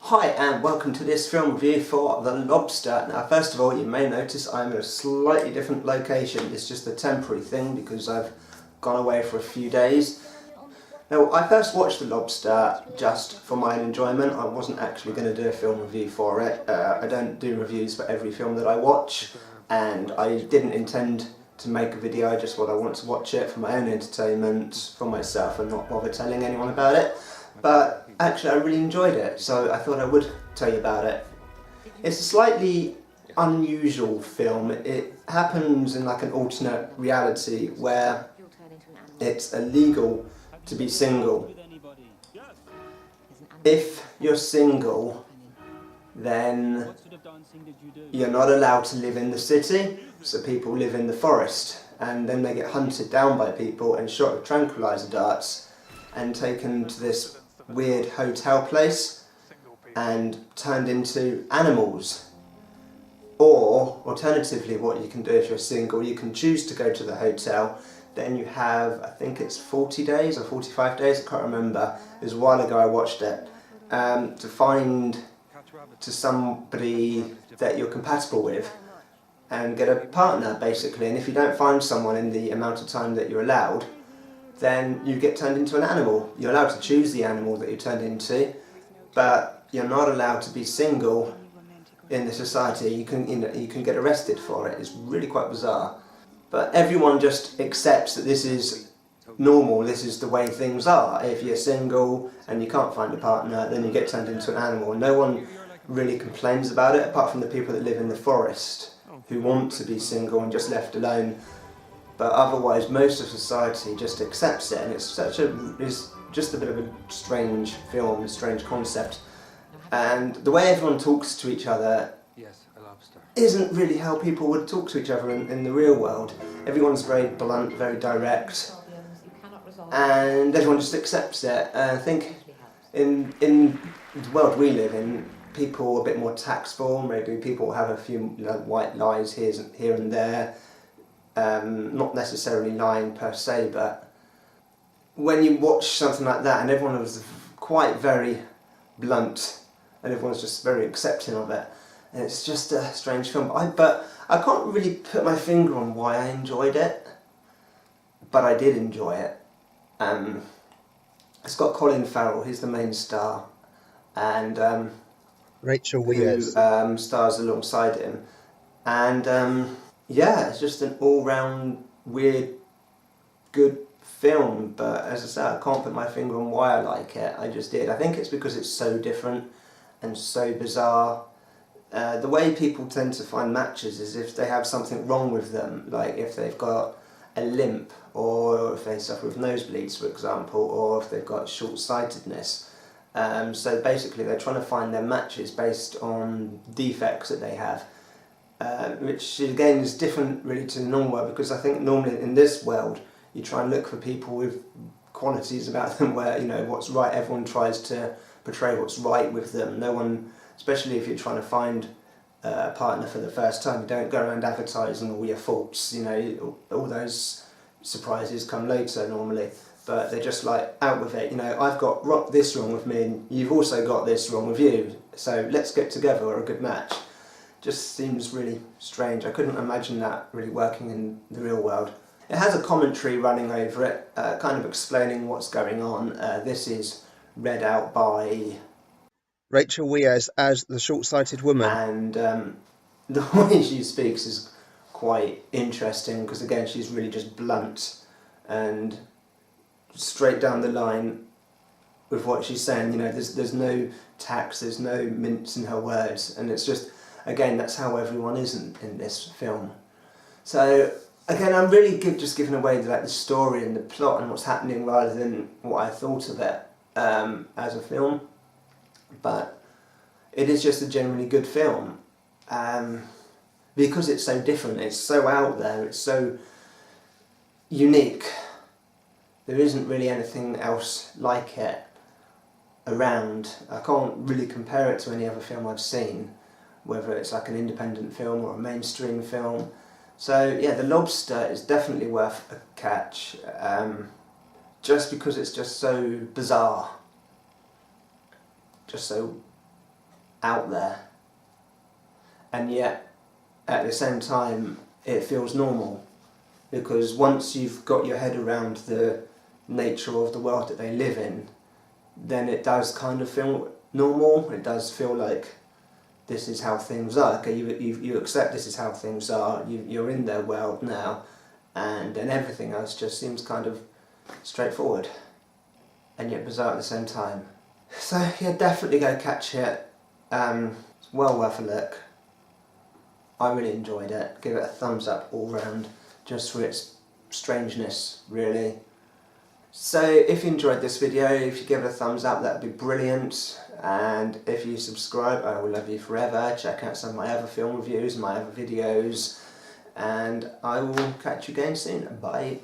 Hi and welcome to this film review for The Lobster. Now first of all, you may notice I'm in a slightly different location. It's just a temporary thing because I've gone away for a few days. Now I first watched The Lobster just for my own enjoyment. I wasn't actually going to do a film review for it. I don't do reviews for every film that I watch, and I didn't intend to make a video. I just thought I wanted to watch it for my own entertainment, for myself, and not bother telling anyone about it. But actually I really enjoyed it, so I thought I would tell you about it. It's a slightly unusual film. It happens in like an alternate reality where it's illegal to be single. If you're single, then you're not allowed to live in the city, so people live in the forest, and then they get hunted down by people and shot with tranquilizer darts and taken to this weird hotel place and turned into animals. Or alternatively, what you can do if you're single, you can choose to go to the hotel. Then you have, I think it's 40 days or 45 days, I can't remember, it was a while ago I watched it, to find to somebody that you're compatible with and get a partner basically. And if you don't find someone in the amount of time that you're allowed, then you get turned into an animal. You're allowed to choose the animal that you're turned into, but you're not allowed to be single in the society. You can get arrested for it. It's really quite bizarre. But everyone just accepts that this is normal, this is the way things are. If you're single and you can't find a partner, then you get turned into an animal. No one really complains about it, apart from the people that live in the forest, who want to be single and just left alone. But otherwise, most of society just accepts it, and it's just a bit of a strange film, a strange concept. And the way everyone talks to each other isn't really how people would talk to each other in the real world. Everyone's very blunt, very direct, and everyone just accepts it. I think in the world we live in, people are a bit more tactful. Maybe people have a few white lies here and there. Not necessarily lying per se, but when you watch something like that and everyone was quite very blunt and everyone's just very accepting of it, and it's just a strange film. But I can't really put my finger on why I enjoyed it, but I did enjoy it. It's got Colin Farrell, he's the main star, and Rachel Weisz who stars alongside him, and yeah, it's just an all-round weird, good film. But as I say, I can't put my finger on why I like it. I just did. I think it's because it's so different and so bizarre. The way people tend to find matches is if they have something wrong with them, like if they've got a limp, or if they suffer with nosebleeds, for example, or if they've got short-sightedness. So basically they're trying to find their matches based on defects that they have. Which again is different really to the normal world, because I think normally in this world you try and look for people with qualities about them where, you know, what's right. Everyone tries to portray what's right with them. No one, especially if you're trying to find a partner for the first time, you don't go around advertising all your faults. You know, all those surprises come later normally, but they're just like out with it. You know, I've got this wrong with me and you've also got this wrong with you, so let's get together, we're a good match. Just seems really strange. I couldn't imagine that really working in the real world. It has a commentary running over it, kind of explaining what's going on. This is read out by Rachel Weisz as the short-sighted woman. And the way she speaks is quite interesting, because again she's really just blunt and straight down the line with what she's saying. You know, there's no tax, there's no mince in her words, and it's just, again, that's how everyone is in this film. So again, I'm really just giving away like the story and the plot and what's happening rather than what I thought of it as a film. But it is just a genuinely good film, because it's so different, it's so out there, it's so unique. There isn't really anything else like it around. I can't really compare it to any other film I've seen, whether it's like an independent film or a mainstream film. So yeah, The Lobster is definitely worth a catch, just because it's just so bizarre, just so out there, and yet at the same time it feels normal, because once you've got your head around the nature of the world that they live in, then it does kind of feel normal. It does feel like this is how things are. Okay, you accept this is how things are, you're in their world now, and then everything else just seems kind of straightforward and yet bizarre at the same time. So yeah, definitely go catch it. It's well worth a look. I really enjoyed it. Give it a thumbs up all round, just for its strangeness, really. So if you enjoyed this video, if you give it a thumbs up, that would be brilliant. And if you subscribe, I will love you forever. Check out some of my other film reviews, my other videos, and I will catch you again soon. Bye.